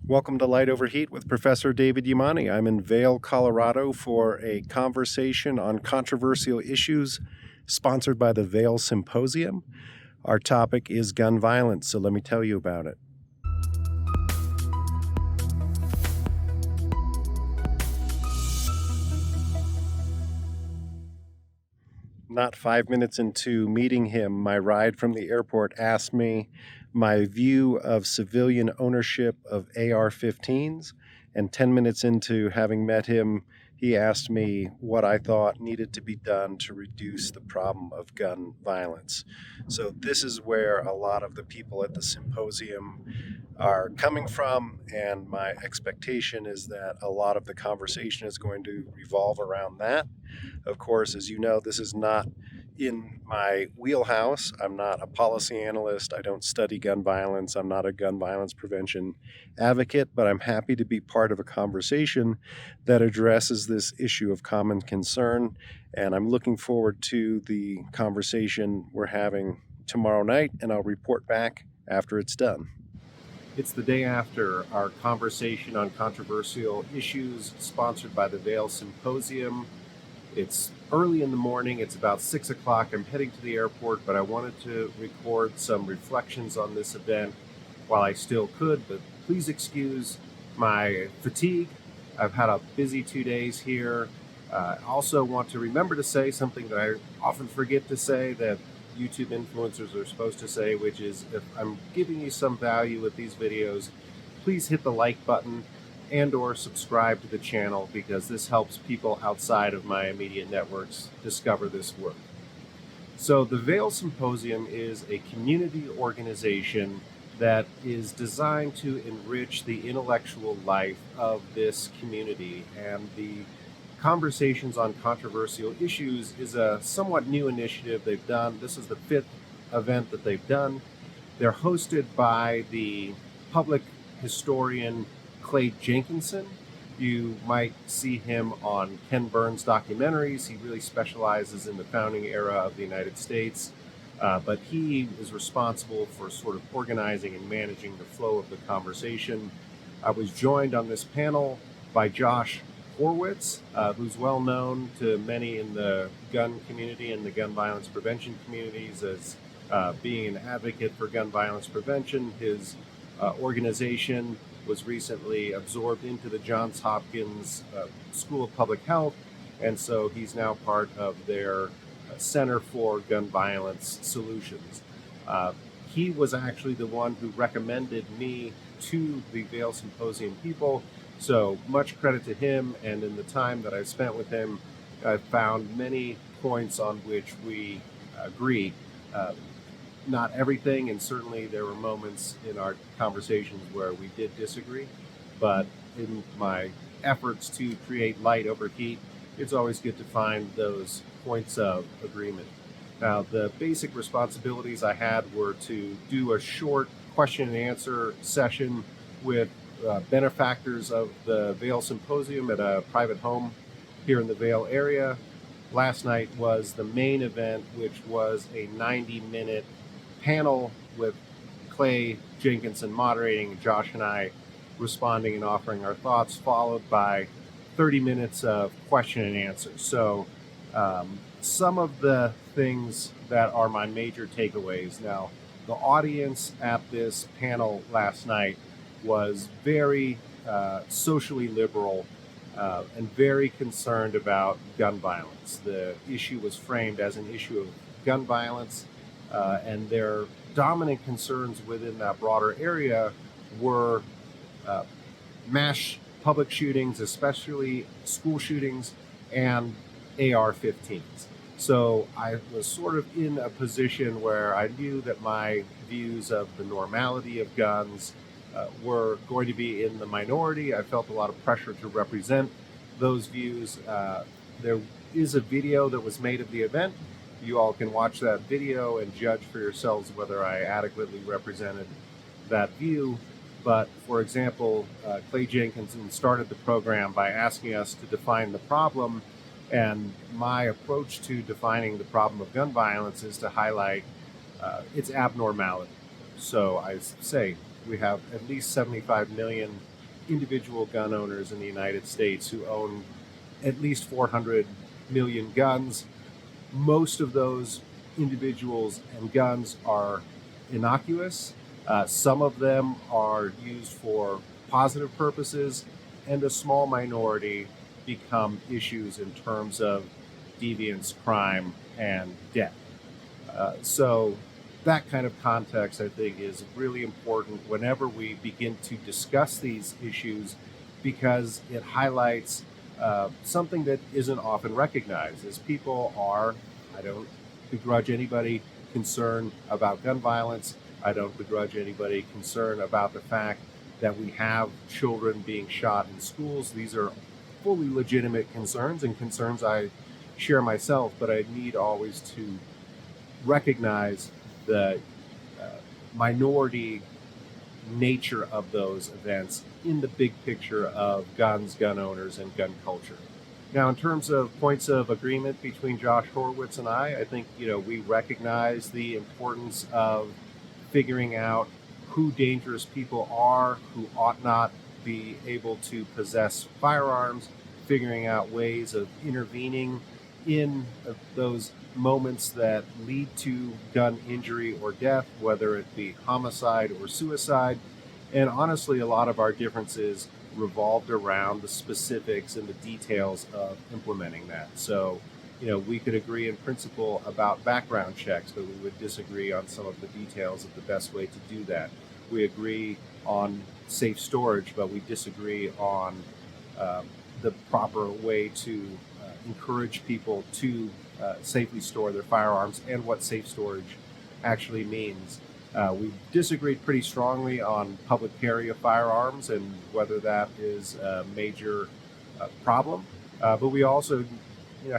Welcome to Light Over Heat with Professor David Yamani. I'm in Vail, Colorado for a conversation on controversial issues sponsored by the Vail Symposium. Our topic is gun violence, so let me tell you about it. Not 5 minutes into meeting him, my ride from the airport asked me my view of civilian ownership of AR-15s, and 10 minutes into having met him, he asked me what I thought needed to be done to reduce the problem of gun violence. So this is where a lot of the people at the symposium are coming from, and my expectation is that a lot of the conversation is going to revolve around that. Of course, as you know, this is not in my wheelhouse. I'm not a policy analyst. I don't study gun violence. I'm not a gun violence prevention advocate, but I'm happy to be part of a conversation that addresses this issue of common concern. And I'm looking forward to the conversation we're having tomorrow night, and I'll report back after it's done. It's the day after our conversation on controversial issues sponsored by the Vail Symposium. It's early in the morning. It's about 6 o'clock. I'm heading to the airport, but I wanted to record some reflections on this event while I still could, but please excuse my fatigue. I've had a busy 2 days here. I also want to remember to say something that I often forget to say that YouTube influencers are supposed to say, which is if I'm giving you some value with these videos, please hit the like button and or subscribe to the channel, because this helps people outside of my immediate networks discover this work. So the Vail Symposium is a community organization that is designed to enrich the intellectual life of this community, and the Conversations on Controversial Issues is a somewhat new initiative they've done. This is the 5th event that they've done. They're hosted by the public historian Clay Jenkinson. You might see him on Ken Burns documentaries. He really specializes in the founding era of the United States, but he is responsible for sort of organizing and managing the flow of the conversation. I was joined on this panel by Josh Horwitz, who's well known to many in the gun community and the gun violence prevention communities as being an advocate for gun violence prevention. His organization was recently absorbed into the Johns Hopkins School of Public Health, and so he's now part of their Center for Gun Violence Solutions. He was actually the one who recommended me to the Vail Symposium people, so much credit to him, and in the time that I've spent with him, I've found many points on which we agree. Not everything, and certainly there were moments in our conversations where we did disagree, but in my efforts to create light over heat, it's always good to find those points of agreement. Now, the basic responsibilities I had were to do a short question and answer session with benefactors of the Vail Symposium at a private home here in the Vail area. Last night was the main event, which was a 90-minute panel with Clay Jenkinson moderating, Josh and I responding and offering our thoughts, followed by 30 minutes of question and answer. So some of the things that are my major takeaways. Now, the audience at this panel last night was very socially liberal and very concerned about gun violence. The issue was framed as an issue of gun violence, and their dominant concerns within that broader area were mass public shootings, especially school shootings, and AR-15s. So I was sort of in a position where I knew that my views of the normality of guns were going to be in the minority. I felt a lot of pressure to represent those views. There is a video that was made of the event. You all can watch that video and judge for yourselves whether I adequately represented that view. But for example, Clay Jenkinson started the program by asking us to define the problem, and my approach to defining the problem of gun violence is to highlight its abnormality. So I say we have at least 75 million individual gun owners in the United States who own at least 400 million guns. Most of those individuals and guns are innocuous. Some of them are used for positive purposes, and a small minority become issues in terms of deviance, crime, and death. So that kind of context, I think, is really important whenever we begin to discuss these issues, because it highlights something that isn't often recognized. As people are, I don't begrudge anybody concerned about gun violence. I don't begrudge anybody concerned about the fact that we have children being shot in schools. These are fully legitimate concerns and concerns I share myself, but I need always to recognize the minority nature of those events in the big picture of guns, gun owners, and gun culture. Now, in terms of points of agreement between Josh Horwitz and I think, we recognize the importance of figuring out who dangerous people are, who ought not be able to possess firearms, figuring out ways of intervening in those moments that lead to gun injury or death, whether it be homicide or suicide. And honestly, a lot of our differences revolved around the specifics and the details of implementing that. So, we could agree in principle about background checks, but we would disagree on some of the details of the best way to do that. We agree on safe storage, but we disagree on the proper way to encourage people to safely store their firearms and what safe storage actually means. We disagreed pretty strongly on public carry of firearms and whether that is a major problem. But we also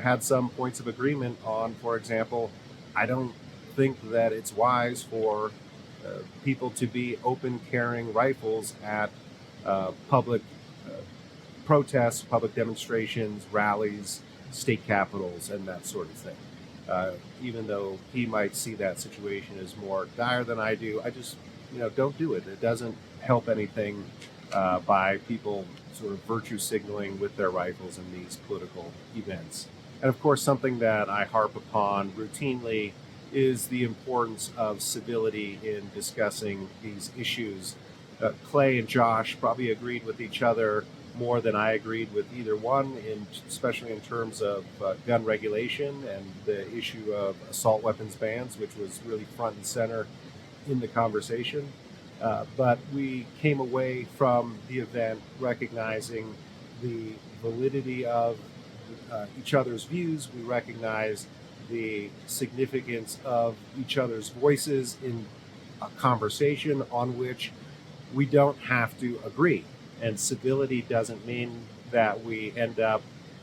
had some points of agreement on, for example, I don't think that it's wise for people to be open carrying rifles at public protests, public demonstrations, rallies, state capitals, and that sort of thing. Even though he might see that situation as more dire than I do, I just, don't do it. It doesn't help anything by people sort of virtue signaling with their rifles in these political events. And of course, something that I harp upon routinely is the importance of civility in discussing these issues. Clay and Josh probably agreed with each other more than I agreed with either one, especially in terms of gun regulation and the issue of assault weapons bans, which was really front and center in the conversation. But we came away from the event recognizing the validity of each other's views. We recognize the significance of each other's voices in a conversation on which we don't have to agree. And civility doesn't mean that we end up,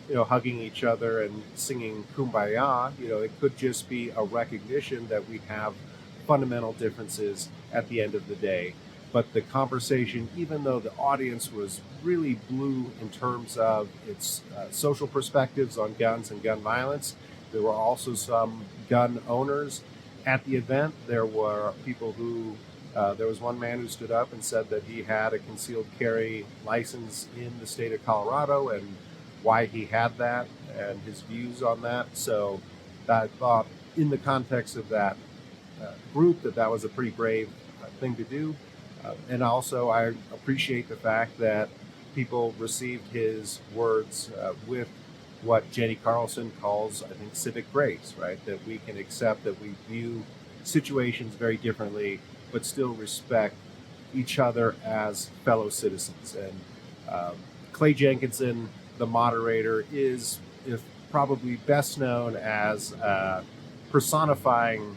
hugging each other and singing Kumbaya. It could just be a recognition that we have fundamental differences at the end of the day. But the conversation, even though the audience was really blue in terms of its social perspectives on guns and gun violence, there were also some gun owners at the event. There were people who there was one man who stood up and said that he had a concealed carry license in the state of Colorado and why he had that and his views on that. So I thought in the context of that group that was a pretty brave thing to do. And also I appreciate the fact that people received his words with what Jenny Carlson calls, I think, civic grace, right? That we can accept that we view situations very differently but still respect each other as fellow citizens. And Clay Jenkinson, the moderator, is probably best known as personifying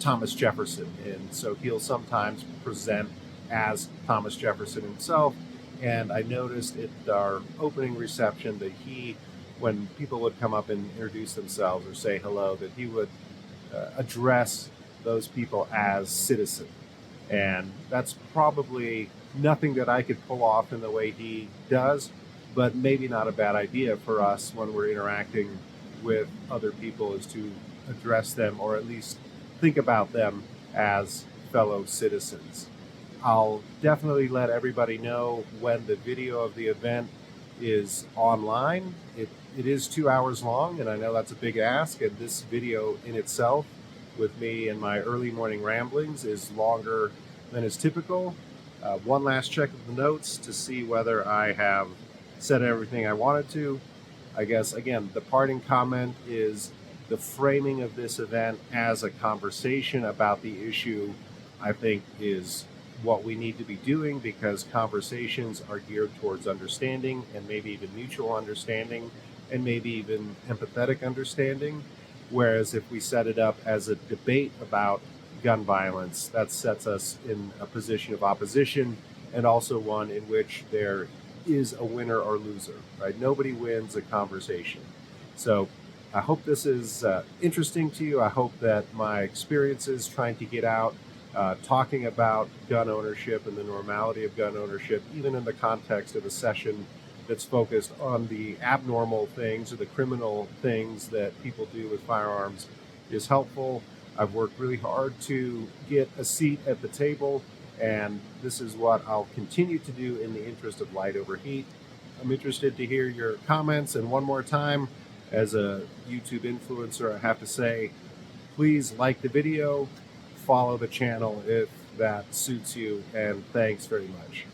Thomas Jefferson. And so he'll sometimes present as Thomas Jefferson himself. And I noticed at our opening reception that when people would come up and introduce themselves or say hello, that he would address those people as citizen. And that's probably nothing that I could pull off in the way he does, but maybe not a bad idea for us when we're interacting with other people, is to address them or at least think about them as fellow citizens. I'll definitely let everybody know when the video of the event is online. It is 2 hours long, and I know that's a big ask, and this video in itself with me and my early morning ramblings is longer than is typical. One last check of the notes to see whether I have said everything I wanted to. I guess, again, the parting comment is the framing of this event as a conversation about the issue, I think, is what we need to be doing, because conversations are geared towards understanding and maybe even mutual understanding and maybe even empathetic understanding. Whereas if we set it up as a debate about gun violence, that sets us in a position of opposition, and also one in which there is a winner or loser, right? Nobody wins a conversation. So I hope this is interesting to you. I hope that my experiences trying to get out, talking about gun ownership and the normality of gun ownership, even in the context of a session that's focused on the abnormal things or the criminal things that people do with firearms, is helpful. I've worked really hard to get a seat at the table, and this is what I'll continue to do in the interest of light over heat. I'm interested to hear your comments, and one more time, as a YouTube influencer, I have to say, please like the video, follow the channel if that suits you, and thanks very much.